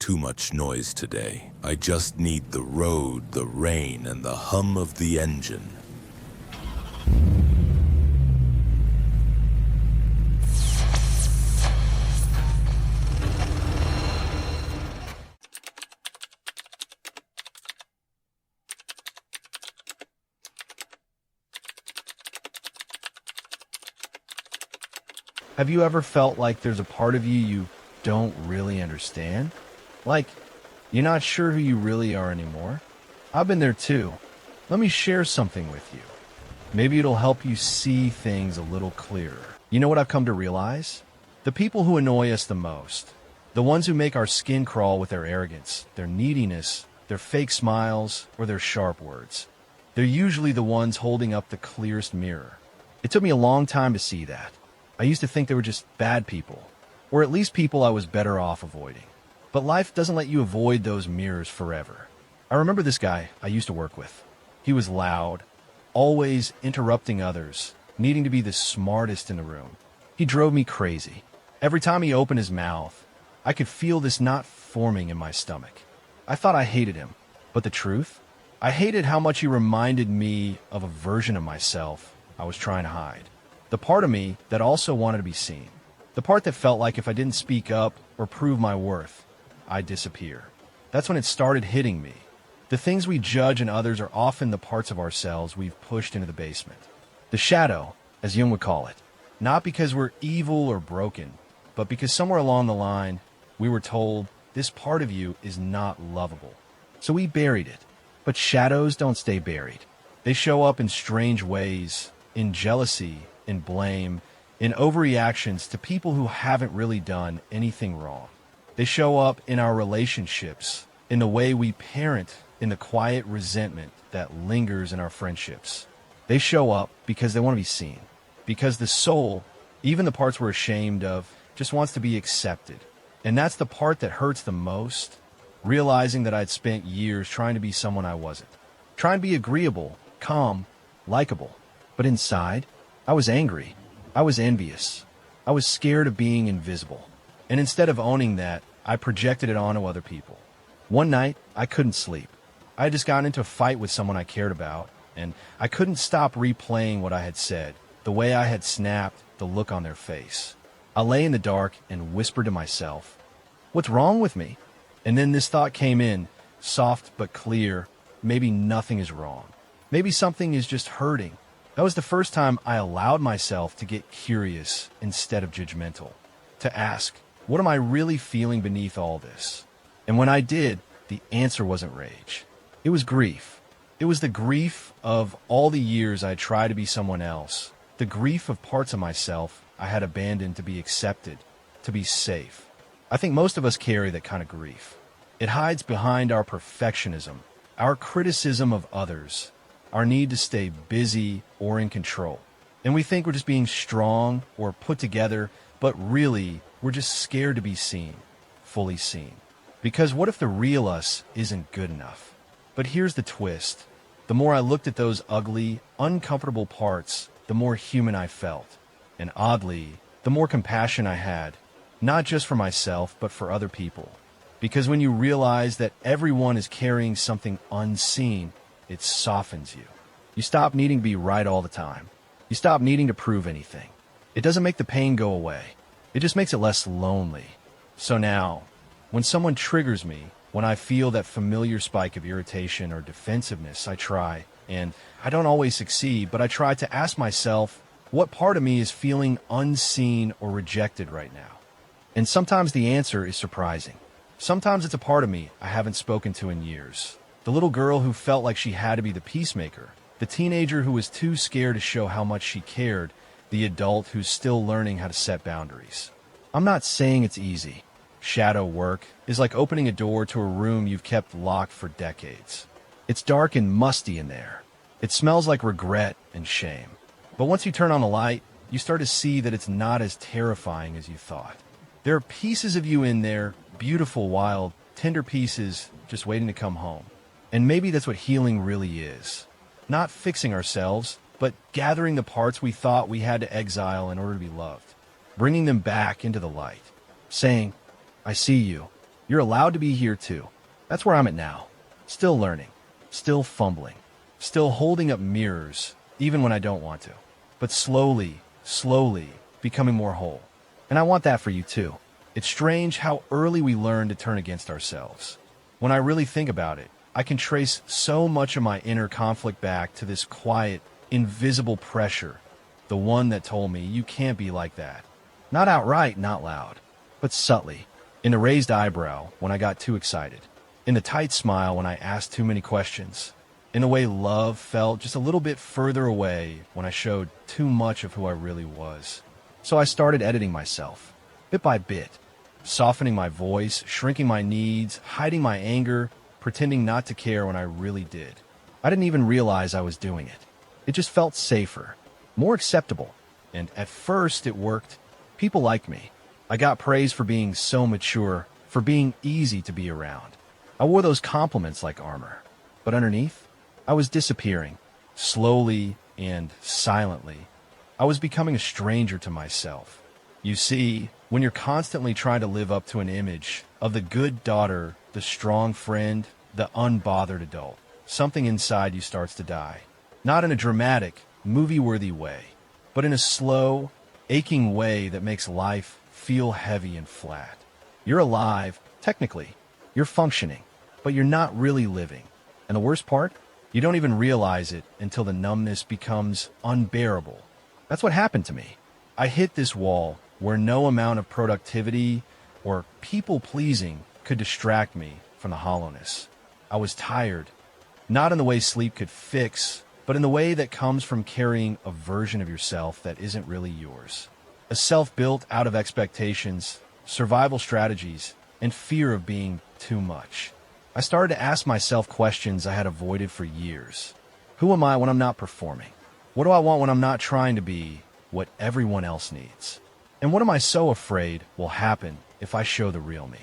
too much noise today. I just need the road, the rain, and the hum of the engine. Have you ever felt like there's a part of you don't really understand? Like, you're not sure who you really are anymore? I've been there too. Let me share something with you. Maybe it'll help you see things a little clearer. You know what I've come to realize? The people who annoy us the most, the ones who make our skin crawl with their arrogance, their neediness, their fake smiles, or their sharp words, they're usually the ones holding up the clearest mirror. It took me a long time to see that. I used to think they were just bad people, or at least people I was better off avoiding. But life doesn't let you avoid those mirrors forever. I remember this guy I used to work with. He was loud, always interrupting others, needing to be the smartest in the room. He drove me crazy. Every time he opened his mouth, I could feel this knot forming in my stomach. I thought I hated him, but the truth? I hated how much he reminded me of a version of myself I was trying to hide. The part of me that also wanted to be seen. The part that felt like if I didn't speak up or prove my worth, I'd disappear. That's when it started hitting me. The things we judge in others are often the parts of ourselves we've pushed into the basement. The shadow, as Jung would call it. Not because we're evil or broken, but because somewhere along the line, we were told this part of you is not lovable. So we buried it. But shadows don't stay buried. They show up in strange ways, in jealousy, in blame, in overreactions to people who haven't really done anything wrong. They show up in our relationships, in the way we parent, in the quiet resentment that lingers in our friendships. They show up because they want to be seen, because the soul, even the parts we're ashamed of, just wants to be accepted. And that's the part that hurts the most, realizing that I'd spent years trying to be someone I wasn't, trying to be agreeable, calm, likable. But inside, I was angry. I was envious. I was scared of being invisible. And instead of owning that, I projected it onto other people. One night, I couldn't sleep. I had just gotten into a fight with someone I cared about, and I couldn't stop replaying what I had said, the way I had snapped, the look on their face. I lay in the dark and whispered to myself, "What's wrong with me?" And then this thought came in, soft but clear, maybe nothing is wrong. Maybe something is just hurting. That was the first time I allowed myself to get curious instead of judgmental, to ask, what am I really feeling beneath all this? And when I did, the answer wasn't rage. It was grief. It was the grief of all the years I tried to be someone else, the grief of parts of myself I had abandoned to be accepted, to be safe. I think most of us carry that kind of grief. It hides behind our perfectionism, our criticism of others, our need to stay busy or in control. And we think we're just being strong or put together, but really, we're just scared to be seen, fully seen. Because what if the real us isn't good enough? But here's the twist. The more I looked at those ugly, uncomfortable parts, the more human I felt. And oddly, the more compassion I had, not just for myself, but for other people. Because when you realize that everyone is carrying something unseen, it softens you. You stop needing to be right all the time. You stop needing to prove anything. It doesn't make the pain go away. It just makes it less lonely. So now, when someone triggers me, when I feel that familiar spike of irritation or defensiveness, I try, and I don't always succeed, but I try to ask myself, what part of me is feeling unseen or rejected right now? And sometimes the answer is surprising. Sometimes it's a part of me I haven't spoken to in years. The little girl who felt like she had to be the peacemaker. The teenager who was too scared to show how much she cared. The adult who's still learning how to set boundaries. I'm not saying it's easy. Shadow work is like opening a door to a room you've kept locked for decades. It's dark and musty in there. It smells like regret and shame. But once you turn on the light, you start to see that it's not as terrifying as you thought. There are pieces of you in there, beautiful, wild, tender pieces just waiting to come home. And maybe that's what healing really is. Not fixing ourselves, but gathering the parts we thought we had to exile in order to be loved. Bringing them back into the light. Saying, I see you. You're allowed to be here too. That's where I'm at now. Still learning, still fumbling, still holding up mirrors, even when I don't want to. But slowly becoming more whole. And I want that for you too. It's strange how early we learn to turn against ourselves. When I really think about it, I can trace so much of my inner conflict back to this quiet, invisible pressure, the one that told me you can't be like that. Not outright, not loud, but subtly, in the raised eyebrow when I got too excited, in the tight smile when I asked too many questions, in the way love felt just a little bit further away when I showed too much of who I really was. So I started editing myself, bit by bit, softening my voice, shrinking my needs, hiding my anger, pretending not to care when I really did. I didn't even realize I was doing it. It just felt safer, more acceptable, and at first it worked. People liked me. I got praise for being so mature, for being easy to be around. I wore those compliments like armor. But underneath, I was disappearing, slowly and silently. I was becoming a stranger to myself. You see, when you're constantly trying to live up to an image of the good daughter, the strong friend, the unbothered adult, something inside you starts to die. Not in a dramatic, movie-worthy way, but in a slow, aching way that makes life feel heavy and flat. You're alive, technically. You're functioning, but you're not really living. And the worst part? You don't even realize it until the numbness becomes unbearable. That's what happened to me. I hit this wall where no amount of productivity or people-pleasing could distract me from the hollowness. I was tired, not in the way sleep could fix, but in the way that comes from carrying a version of yourself that isn't really yours. A self built out of expectations, survival strategies, and fear of being too much. I started to ask myself questions I had avoided for years. Who am I when I'm not performing? What do I want when I'm not trying to be what everyone else needs? And what am I so afraid will happen if I show the real me?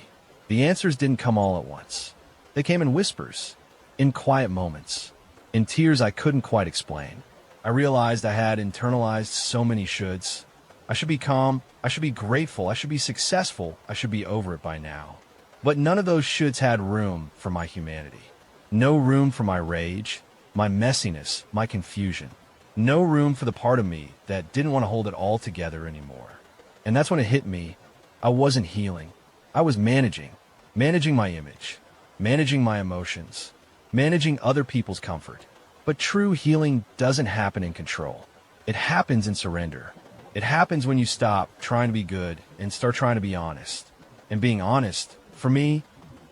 The answers didn't come all at once. They came in whispers, in quiet moments, in tears I couldn't quite explain. I realized I had internalized so many shoulds. I should be calm, I should be grateful, I should be successful, I should be over it by now. But none of those shoulds had room for my humanity. No room for my rage, my messiness, my confusion. No room for the part of me that didn't want to hold it all together anymore. And that's when it hit me. I wasn't healing. I was managing my image, managing my emotions, managing other people's comfort. But true healing doesn't happen in control. It happens in surrender. It happens when you stop trying to be good and start trying to be honest. And being honest, for me,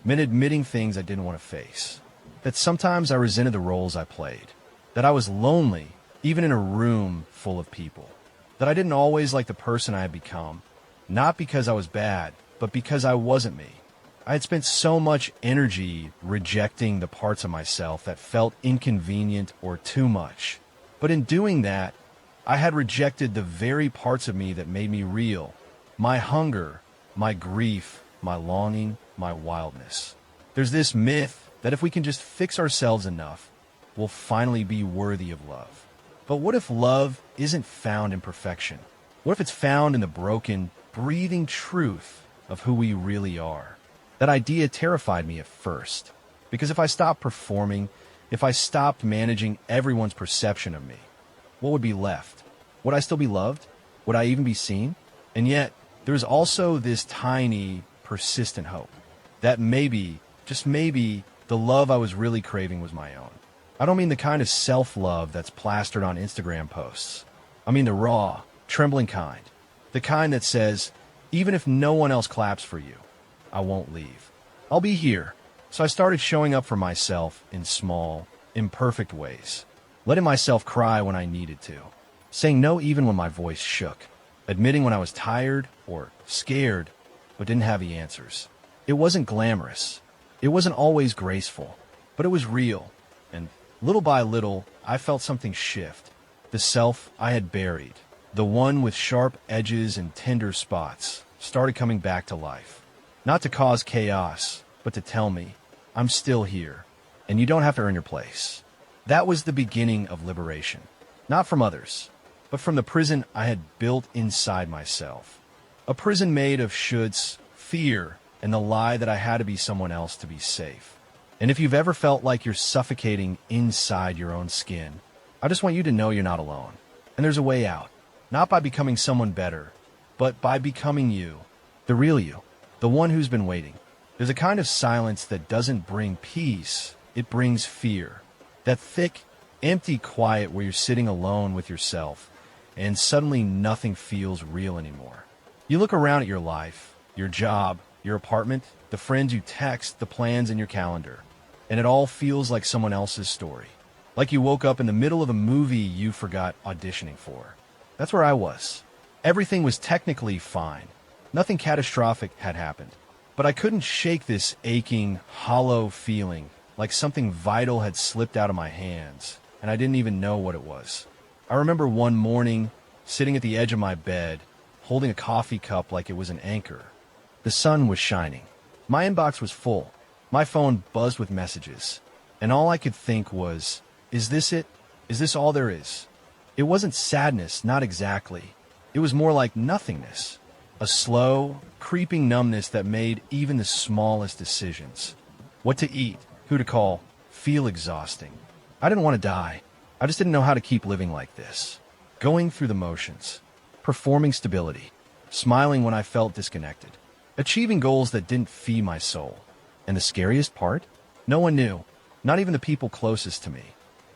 meant admitting things I didn't want to face. That sometimes I resented the roles I played. That I was lonely, even in a room full of people. That I didn't always like the person I had become. Not because I was bad, but because I wasn't me. I had spent so much energy rejecting the parts of myself that felt inconvenient or too much. But in doing that, I had rejected the very parts of me that made me real. My hunger, my grief, my longing, my wildness. There's this myth that if we can just fix ourselves enough, we'll finally be worthy of love. But what if love isn't found in perfection? What if it's found in the broken, breathing truth of who we really are? That idea terrified me at first, because if I stopped performing, if I stopped managing everyone's perception of me, what would be left? Would I still be loved? Would I even be seen? And yet, there's also this tiny, persistent hope that maybe, just maybe, the love I was really craving was my own. I don't mean the kind of self-love that's plastered on Instagram posts. I mean the raw, trembling kind. The kind that says, even if no one else claps for you, I won't leave. I'll be here. So I started showing up for myself in small, imperfect ways. Letting myself cry when I needed to. Saying no even when my voice shook. Admitting when I was tired or scared, but didn't have the answers. It wasn't glamorous. It wasn't always graceful, but it was real. And little by little, I felt something shift. The self I had buried, the one with sharp edges and tender spots, started coming back to life. Not to cause chaos, but to tell me, I'm still here, and you don't have to earn your place. That was the beginning of liberation. Not from others, but from the prison I had built inside myself. A prison made of shoulds, fear, and the lie that I had to be someone else to be safe. And if you've ever felt like you're suffocating inside your own skin, I just want you to know you're not alone. And there's a way out. Not by becoming someone better, but by becoming you, the real you, the one who's been waiting. There's a kind of silence that doesn't bring peace, it brings fear. That thick, empty quiet where you're sitting alone with yourself, and suddenly nothing feels real anymore. You look around at your life, your job, your apartment, the friends you text, the plans in your calendar, and it all feels like someone else's story. Like you woke up in the middle of a movie you forgot auditioning for. That's where I was. Everything was technically fine. Nothing catastrophic had happened. But I couldn't shake this aching, hollow feeling, like something vital had slipped out of my hands, and I didn't even know what it was. I remember one morning, sitting at the edge of my bed, holding a coffee cup like it was an anchor. The sun was shining. My inbox was full. My phone buzzed with messages. And all I could think was, is this it? Is this all there is? It wasn't sadness, not exactly. It was more like nothingness. A slow, creeping numbness that made even the smallest decisions. What to eat, who to call, feel exhausting. I didn't want to die. I just didn't know how to keep living like this. Going through the motions. Performing stability. Smiling when I felt disconnected. Achieving goals that didn't feed my soul. And the scariest part? No one knew. Not even the people closest to me.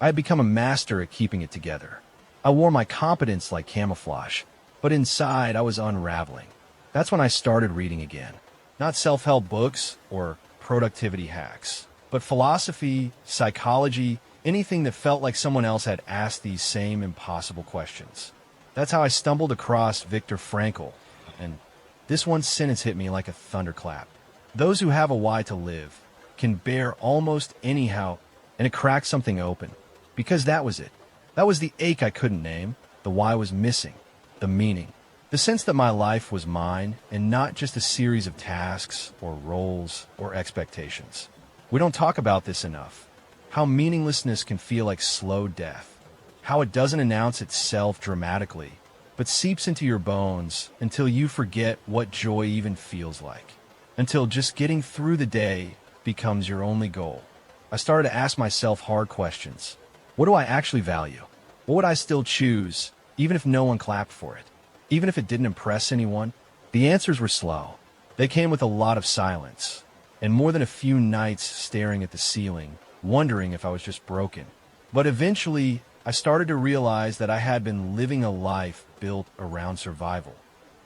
I had become a master at keeping it together. I wore my competence like camouflage, but inside I was unraveling. That's when I started reading again. Not self-help books or productivity hacks, but philosophy, psychology, anything that felt like someone else had asked these same impossible questions. That's how I stumbled across Viktor Frankl, and this one sentence hit me like a thunderclap. Those who have a why to live can bear almost anyhow, and it cracked something open. Because that was it. That was the ache I couldn't name. The why was missing. The meaning. The sense that my life was mine and not just a series of tasks or roles or expectations. We don't talk about this enough. How meaninglessness can feel like slow death. How it doesn't announce itself dramatically, but seeps into your bones until you forget what joy even feels like. Until just getting through the day becomes your only goal. I started to ask myself hard questions. What do I actually value? What would I still choose, even if no one clapped for it? Even if it didn't impress anyone? The answers were slow. They came with a lot of silence, and more than a few nights staring at the ceiling, wondering if I was just broken. But eventually, I started to realize that I had been living a life built around survival,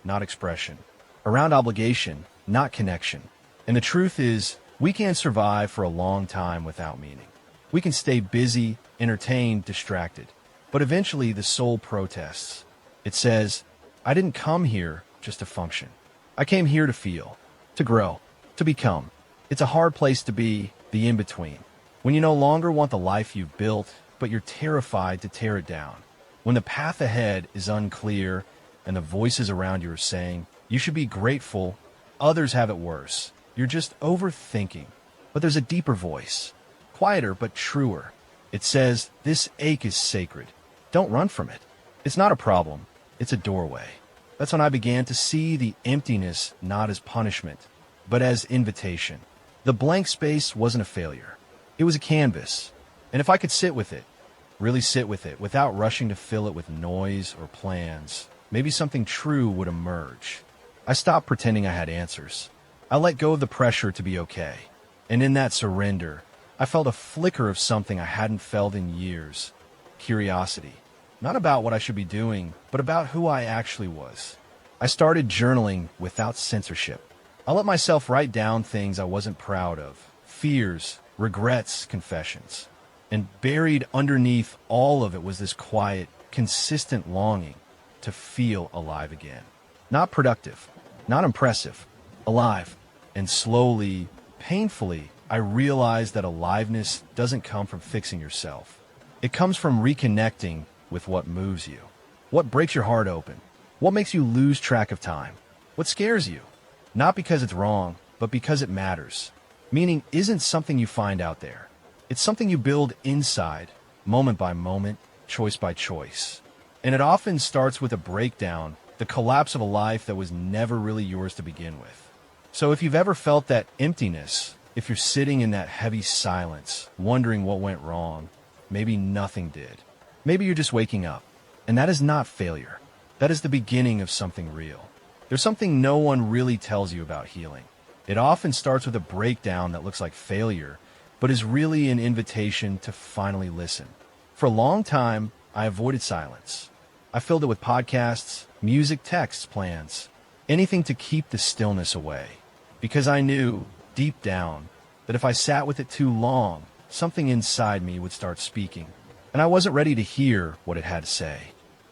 not expression. Around obligation, not connection. And the truth is, we can't survive for a long time without meaning. We can stay busy, entertained, distracted. But eventually the soul protests. It says, I didn't come here just to function. I came here to feel, to grow, to become. It's a hard place to be, the in-between. When you no longer want the life you've built, but you're terrified to tear it down. When the path ahead is unclear and the voices around you are saying, you should be grateful, others have it worse. You're just overthinking. But there's a deeper voice, quieter but truer. It says, this ache is sacred. Don't run from it. It's not a problem. It's a doorway. That's when I began to see the emptiness not as punishment, but as invitation. The blank space wasn't a failure. It was a canvas. And if I could sit with it, really sit with it, without rushing to fill it with noise or plans, maybe something true would emerge. I stopped pretending I had answers. I let go of the pressure to be okay. And in that surrender, I felt a flicker of something I hadn't felt in years. Curiosity. Not about what I should be doing, but about who I actually was. I started journaling without censorship. I let myself write down things I wasn't proud of, fears, regrets, confessions. And buried underneath all of it was this quiet, consistent longing to feel alive again. Not productive, not impressive, alive. And slowly, painfully, I realized that aliveness doesn't come from fixing yourself. It comes from reconnecting with what moves you. What breaks your heart open? What makes you lose track of time? What scares you? Not because it's wrong, but because it matters. Meaning isn't something you find out there. It's something you build inside, moment by moment, choice by choice. And it often starts with a breakdown, the collapse of a life that was never really yours to begin with. So if you've ever felt that emptiness, if you're sitting in that heavy silence, wondering what went wrong, maybe nothing did. Maybe you're just waking up. And that is not failure. That is the beginning of something real. There's something no one really tells you about healing. It often starts with a breakdown that looks like failure, but is really an invitation to finally listen. For a long time, I avoided silence. I filled it with podcasts, music, texts, plans, anything to keep the stillness away. Because I knew, deep down, that if I sat with it too long, something inside me would start speaking. And I wasn't ready to hear what it had to say.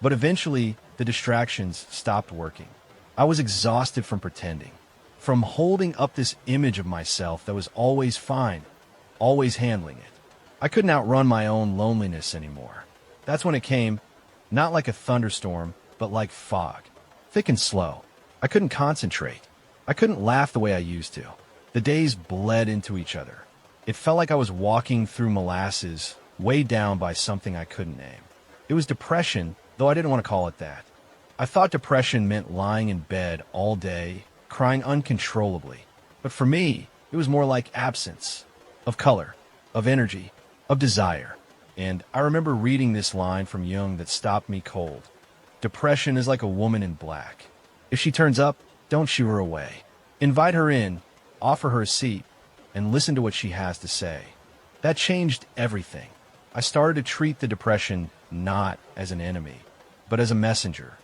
But eventually, the distractions stopped working. I was exhausted from pretending, from holding up this image of myself that was always fine, always handling it. I couldn't outrun my own loneliness anymore. That's when it came, not like a thunderstorm, but like fog, thick and slow. I couldn't concentrate. I couldn't laugh the way I used to. The days bled into each other. It felt like I was walking through molasses, weighed down by something I couldn't name. It was depression, though I didn't want to call it that. I thought depression meant lying in bed all day, crying uncontrollably. But for me, it was more like absence of color, of energy, of desire. And I remember reading this line from Jung that stopped me cold. Depression is like a woman in black. If she turns up, don't shoo her away. Invite her in, offer her a seat, and listen to what she has to say. That changed everything. I started to treat the depression not as an enemy, but as a messenger.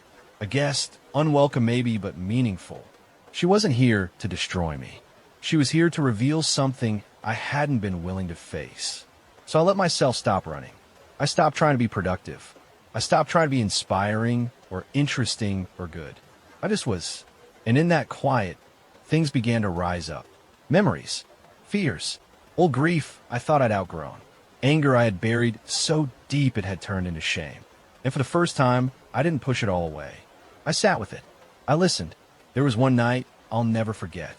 A guest, unwelcome maybe, but meaningful. She wasn't here to destroy me. She was here to reveal something I hadn't been willing to face. So I let myself stop running. I stopped trying to be productive. I stopped trying to be inspiring or interesting or good. I just was. And in that quiet, things began to rise up. Memories, fears, old grief I thought I'd outgrown. Anger I had buried so deep it had turned into shame. And for the first time, I didn't push it all away. I sat with it. I listened. There was one night I'll never forget.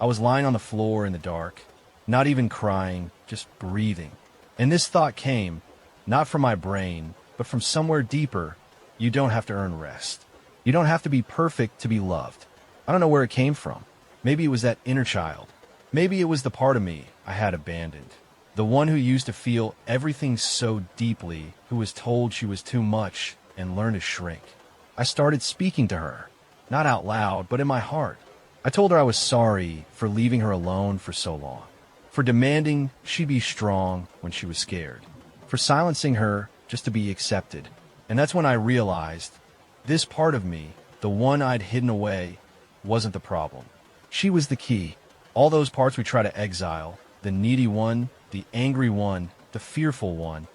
I was lying on the floor in the dark, not even crying, just breathing. And this thought came, not from my brain, but from somewhere deeper. You don't have to earn rest. You don't have to be perfect to be loved. I don't know where it came from. Maybe it was that inner child. Maybe it was the part of me I had abandoned. The one who used to feel everything so deeply, who was told she was too much and learned to shrink. I started speaking to her, not out loud, but in my heart. I told her I was sorry for leaving her alone for so long, for demanding she be strong when she was scared, for silencing her just to be accepted. And that's when I realized this part of me, the one I'd hidden away, wasn't the problem. She was the key. All those parts we try to exile, the needy one, the angry one, the fearful one,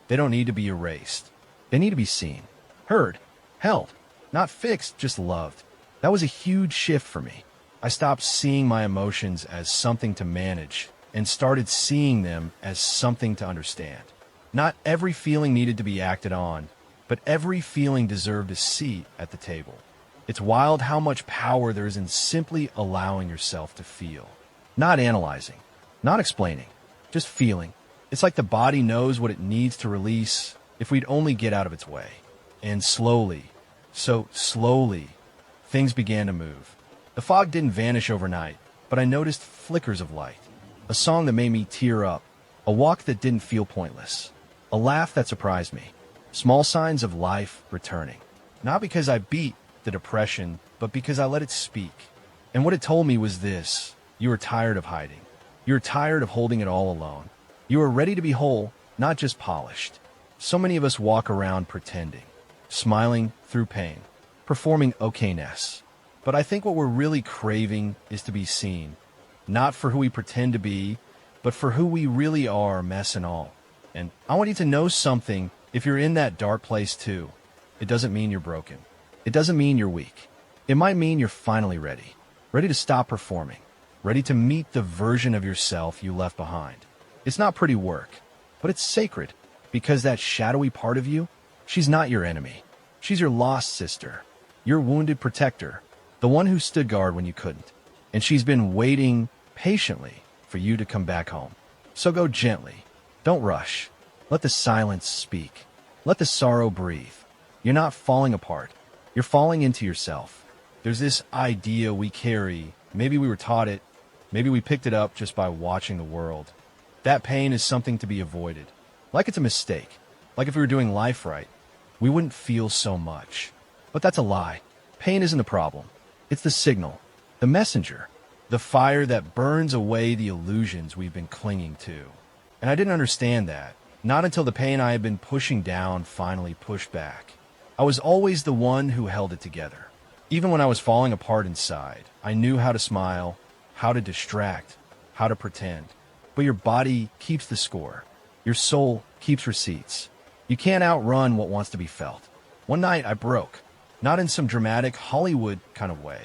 they don't need to be erased. They need to be seen, heard, held, not fixed, just loved. That was a huge shift for me. I stopped seeing my emotions as something to manage and started seeing them as something to understand. Not every feeling needed to be acted on, but every feeling deserved a seat at the table. It's wild how much power there is in simply allowing yourself to feel. Not analyzing, not explaining, just feeling. It's like the body knows what it needs to release if we'd only get out of its way. And slowly, so slowly, things began to move. The fog didn't vanish overnight, but I noticed flickers of light. A song that made me tear up, a walk that didn't feel pointless, a laugh that surprised me. Small signs of life returning. Not because I beat the depression, but because I let it speak. And what it told me was this: you are tired of hiding. You're tired of holding it all alone. You are ready to be whole, not just polished. So many of us walk around pretending, smiling through pain, performing okayness. But I think what we're really craving is to be seen, not for who we pretend to be, but for who we really are, mess and all. And I want you to know something. If you're in that dark place too, it doesn't mean you're broken. It doesn't mean you're weak. It might mean you're finally ready. Ready to stop performing. Ready to meet the version of yourself you left behind. It's not pretty work, but it's sacred. Because that shadowy part of you, she's not your enemy. She's your lost sister. Your wounded protector. The one who stood guard when you couldn't. And she's been waiting patiently for you to come back home. So go gently. Don't rush. Let the silence speak. Let the sorrow breathe. You're not falling apart. You're falling into yourself. There's this idea we carry Maybe we were taught it. Maybe we picked it up just by watching the world. That pain is something to be avoided. Like it's a mistake. Like if we were doing life right, we wouldn't feel so much. But that's a lie. Pain isn't the problem. It's the signal, the messenger, the fire that burns away the illusions we've been clinging to. And I didn't understand that, not until the pain I had been pushing down finally pushed back. I was always the one who held it together. Even when I was falling apart inside, I knew how to smile, how to distract, how to pretend. But your body keeps the score. Your soul keeps receipts. You can't outrun what wants to be felt. One night I broke, not in some dramatic Hollywood kind of way.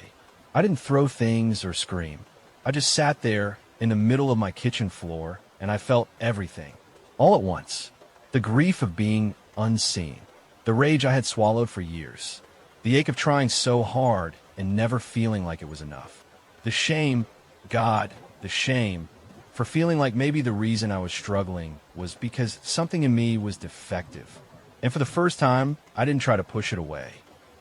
I didn't throw things or scream. I just sat there in the middle of my kitchen floor and I felt everything. All at once. The grief of being unseen. The rage I had swallowed for years. The ache of trying so hard and never feeling like it was enough. The shame, God, the shame, for feeling like maybe the reason I was struggling was because something in me was defective. And for the first time, I didn't try to push it away.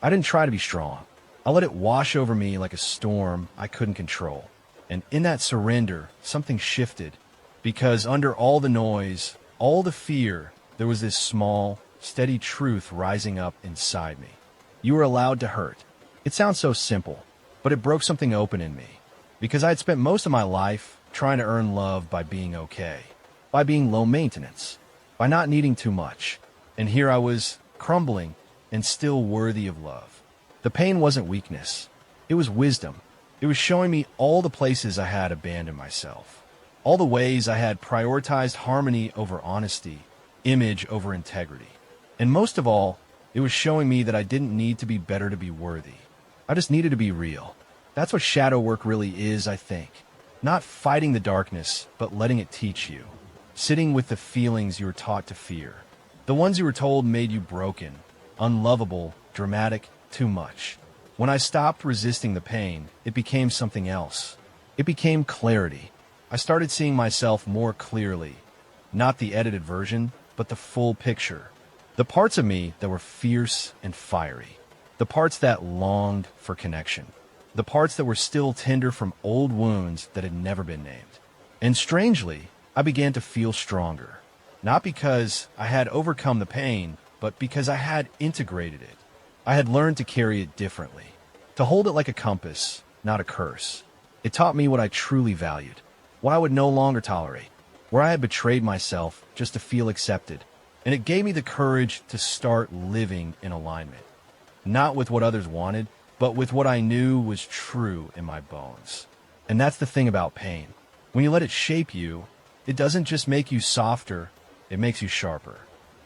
I didn't try to be strong. I let it wash over me like a storm I couldn't control. And in that surrender, something shifted. Because under all the noise, all the fear, there was this small, steady truth rising up inside me. You were allowed to hurt. It sounds so simple, but it broke something open in me. Because I had spent most of my life trying to earn love by being okay, by being low maintenance, by not needing too much. And here I was, crumbling and still worthy of love. The pain wasn't weakness. It was wisdom. It was showing me all the places I had abandoned myself, all the ways I had prioritized harmony over honesty, image over integrity. And most of all, it was showing me that I didn't need to be better to be worthy. I just needed to be real. That's what shadow work really is, I think. Not fighting the darkness, but letting it teach you. Sitting with the feelings you were taught to fear. The ones you were told made you broken, unlovable, dramatic, too much. When I stopped resisting the pain, it became something else. It became clarity. I started seeing myself more clearly. Not the edited version, but the full picture. The parts of me that were fierce and fiery. The parts that longed for connection. The parts that were still tender from old wounds that had never been named. And strangely, I began to feel stronger. Not because I had overcome the pain, but because I had integrated it. I had learned to carry it differently. To hold it like a compass, not a curse. It taught me what I truly valued. What I would no longer tolerate. Where I had betrayed myself just to feel accepted. And it gave me the courage to start living in alignment. Not with what others wanted, but with what I knew was true in my bones. And that's the thing about pain. When you let it shape you, it doesn't just make you softer, it makes you sharper.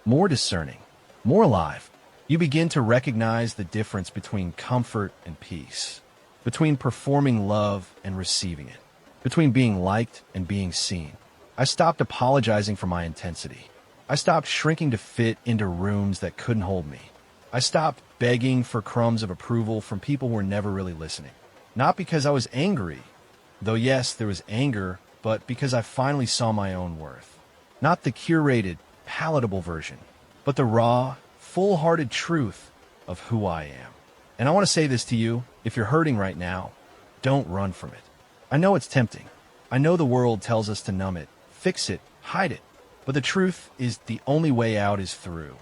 More discerning. More alive. You begin to recognize the difference between comfort and peace. Between performing love and receiving it. Between being liked and being seen. I stopped apologizing for my intensity. I stopped shrinking to fit into rooms that couldn't hold me. I stopped begging for crumbs of approval from people who were never really listening. Not because I was angry, though yes, there was anger, but because I finally saw my own worth. Not the curated, palatable version, but the raw, full-hearted truth of who I am. And I want to say this to you, if you're hurting right now, don't run from it. I know it's tempting. I know the world tells us to numb it, fix it, hide it. But the truth is the only way out is through.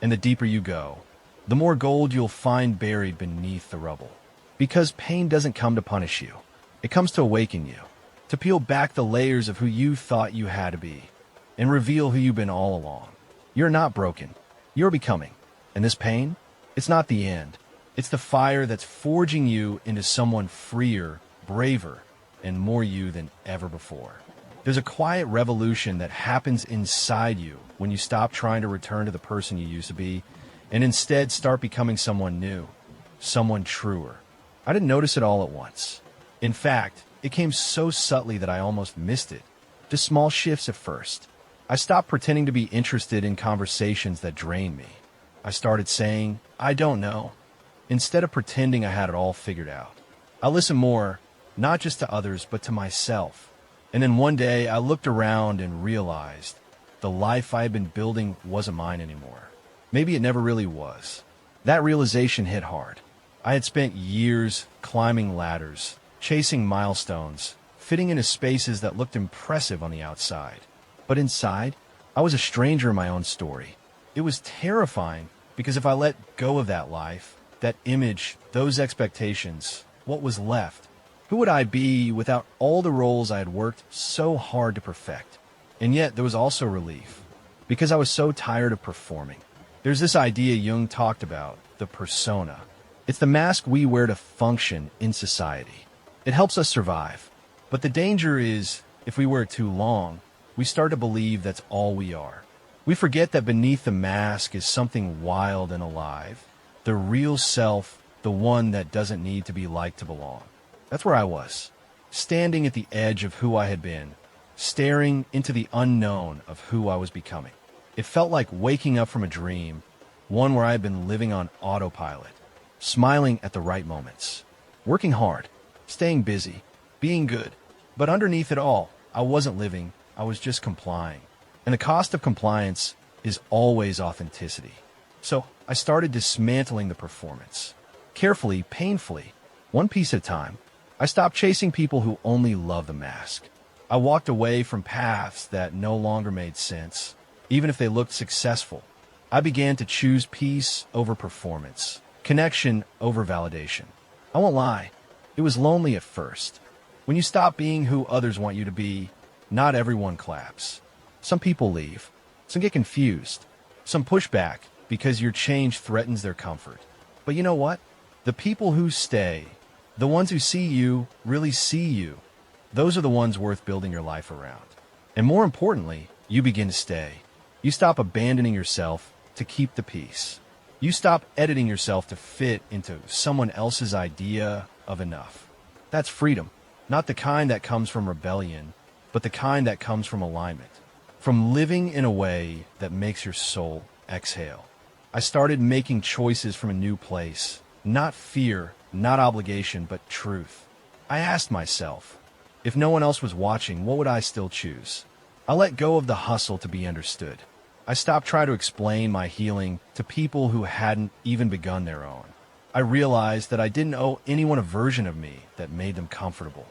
And the deeper you go, the more gold you'll find buried beneath the rubble. Because pain doesn't come to punish you. It comes to awaken you, to peel back the layers of who you thought you had to be, and reveal who you've been all along. You're not broken. You're becoming. And this pain, it's not the end. It's the fire that's forging you into someone freer, braver, and more you than ever before. There's a quiet revolution that happens inside you when you stop trying to return to the person you used to be and instead start becoming someone new, someone truer. I didn't notice it all at once. In fact, it came so subtly that I almost missed it. Just small shifts at first. I stopped pretending to be interested in conversations that drained me. I started saying, I don't know, instead of pretending I had it all figured out. I listened more, not just to others, but to myself. And then one day I looked around and realized the life I had been building wasn't mine anymore. Maybe it never really was. That realization hit hard. I had spent years climbing ladders, chasing milestones, fitting into spaces that looked impressive on the outside. But inside, I was a stranger in my own story. It was terrifying because if I let go of that life, that image, those expectations, what was left? Who would I be without all the roles I had worked so hard to perfect? And yet there was also relief because I was so tired of performing. There's this idea Jung talked about, the persona. It's the mask we wear to function in society. It helps us survive. But the danger is, if we wear it too long, we start to believe that's all we are. We forget that beneath the mask is something wild and alive. The real self, the one that doesn't need to be liked to belong. That's where I was, standing at the edge of who I had been, staring into the unknown of who I was becoming. It felt like waking up from a dream, one where I had been living on autopilot, smiling at the right moments, working hard, staying busy, being good. But underneath it all, I wasn't living, I was just complying. And the cost of compliance is always authenticity. So I started dismantling the performance. Carefully, painfully, one piece at a time. I stopped chasing people who only love the mask. I walked away from paths that no longer made sense, even if they looked successful. I began to choose peace over performance, connection over validation. I won't lie, it was lonely at first. When you stop being who others want you to be, not everyone claps. Some people leave, some get confused, some push back because your change threatens their comfort. But you know what? The people who stay, the ones who see you, really see you, those are the ones worth building your life around. And more importantly, you begin to stay. You stop abandoning yourself to keep the peace. You stop editing yourself to fit into someone else's idea of enough. That's freedom, not the kind that comes from rebellion, but the kind that comes from alignment, from living in a way that makes your soul exhale. I started making choices from a new place, not fear, not obligation, but truth. I asked myself, if no one else was watching, what would I still choose? I let go of the hustle to be understood. I stopped trying to explain my healing to people who hadn't even begun their own. I realized that I didn't owe anyone a version of me that made them comfortable.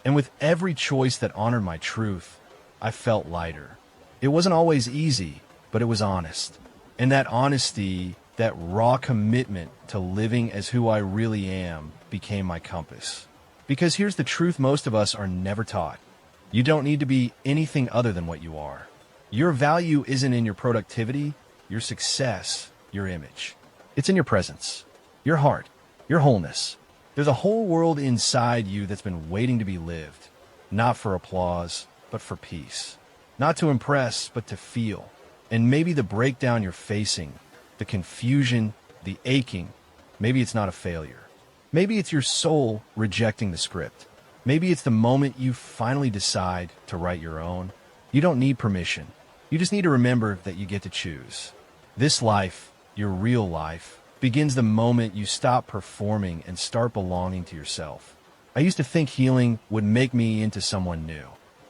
And with every choice that honored my truth, I felt lighter. It wasn't always easy, but it was honest. And that honesty, that raw commitment to living as who I really am, became my compass. Because here's the truth most of us are never taught. You don't need to be anything other than what you are. Your value isn't in your productivity, your success, your image. It's in your presence, your heart, your wholeness. There's a whole world inside you that's been waiting to be lived, not for applause, but for peace. Not to impress, but to feel. And maybe the breakdown you're facing, the confusion, the aching, maybe it's not a failure. Maybe it's your soul rejecting the script. Maybe it's the moment you finally decide to write your own. You don't need permission. You just need to remember that you get to choose. This life, your real life, begins the moment you stop performing and start belonging to yourself. I used to think healing would make me into someone new.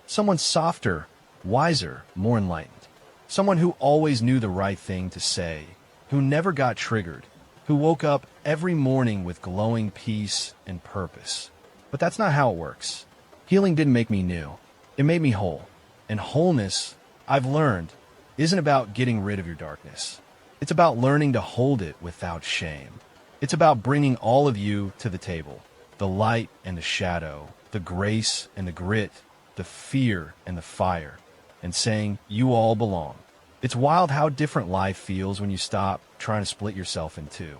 Someone softer, wiser, more enlightened. Someone who always knew the right thing to say, who never got triggered, who woke up every morning with glowing peace and purpose. But that's not how it works. Healing didn't make me new. It made me whole. And wholeness, I've learned, isn't about getting rid of your darkness. It's about learning to hold it without shame. It's about bringing all of you to the table. The light and the shadow, the grace and the grit, the fear and the fire, and saying, you all belong. It's wild how different life feels when you stop trying to split yourself in two.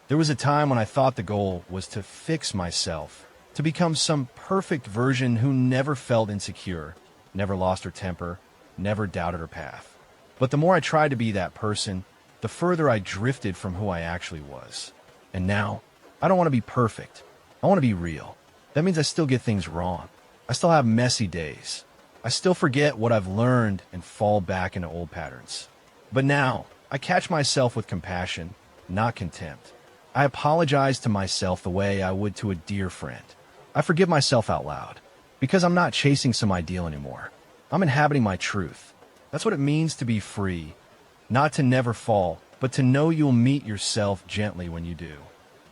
There was a time when I thought the goal was to fix myself, to become some perfect version who never felt insecure, never lost her temper, never doubted her path. But the more I tried to be that person, the further I drifted from who I actually was. And now, I don't want to be perfect. I want to be real. That means I still get things wrong. I still have messy days. I still forget what I've learned and fall back into old patterns. But now, I catch myself with compassion, not contempt. I apologize to myself the way I would to a dear friend. I forgive myself out loud, because I'm not chasing some ideal anymore. I'm inhabiting my truth. That's what it means to be free. Not to never fall, but to know you'll meet yourself gently when you do.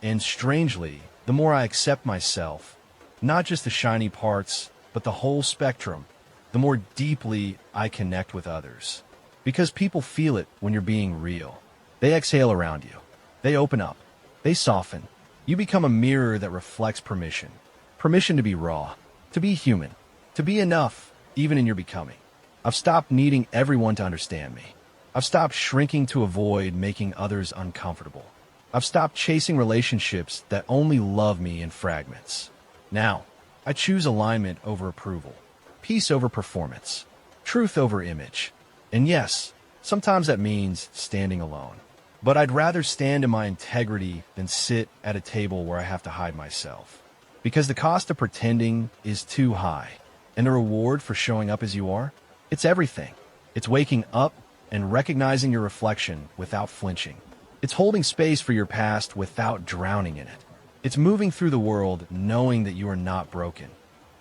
And strangely, the more I accept myself, Not just the shiny parts, but the whole spectrum, the more deeply I connect with others. Because people feel it when you're being real. They exhale around you. They open up. They soften. You become a mirror that reflects permission. Permission to be raw, to be human, to be enough, even in your becoming. I've stopped needing everyone to understand me. I've stopped shrinking to avoid making others uncomfortable. I've stopped chasing relationships that only love me in fragments. Now, I choose alignment over approval, peace over performance, truth over image. And yes, sometimes that means standing alone. But I'd rather stand in my integrity than sit at a table where I have to hide myself. Because the cost of pretending is too high, and the reward for showing up as you are, it's everything. It's waking up and recognizing your reflection without flinching. It's holding space for your past without drowning in it. It's moving through the world knowing that you are not broken.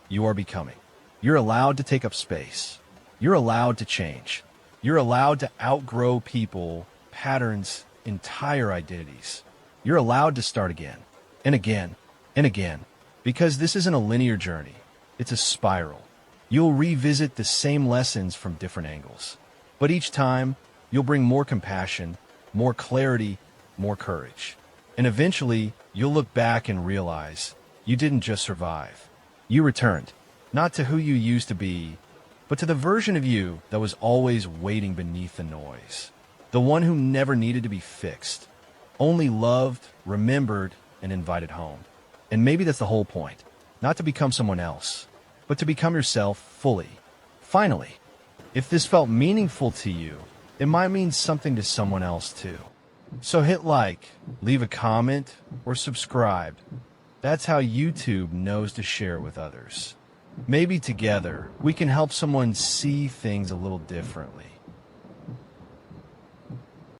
You are becoming. You're allowed to take up space. You're allowed to change. You're allowed to outgrow people, patterns, entire identities. You're allowed to start again, and again, and again. Because this isn't a linear journey. It's a spiral. You'll revisit the same lessons from different angles. But each time, you'll bring more compassion, more clarity, more courage. And eventually, you'll look back and realize you didn't just survive. You returned, not to who you used to be, but to the version of you that was always waiting beneath the noise. The one who never needed to be fixed, only loved, remembered, and invited home. And maybe that's the whole point. Not to become someone else, but to become yourself fully. Finally, if this felt meaningful to you, it might mean something to someone else too. So hit like, leave a comment, or subscribe. That's how YouTube knows to share it with others. Maybe together, we can help someone see things a little differently.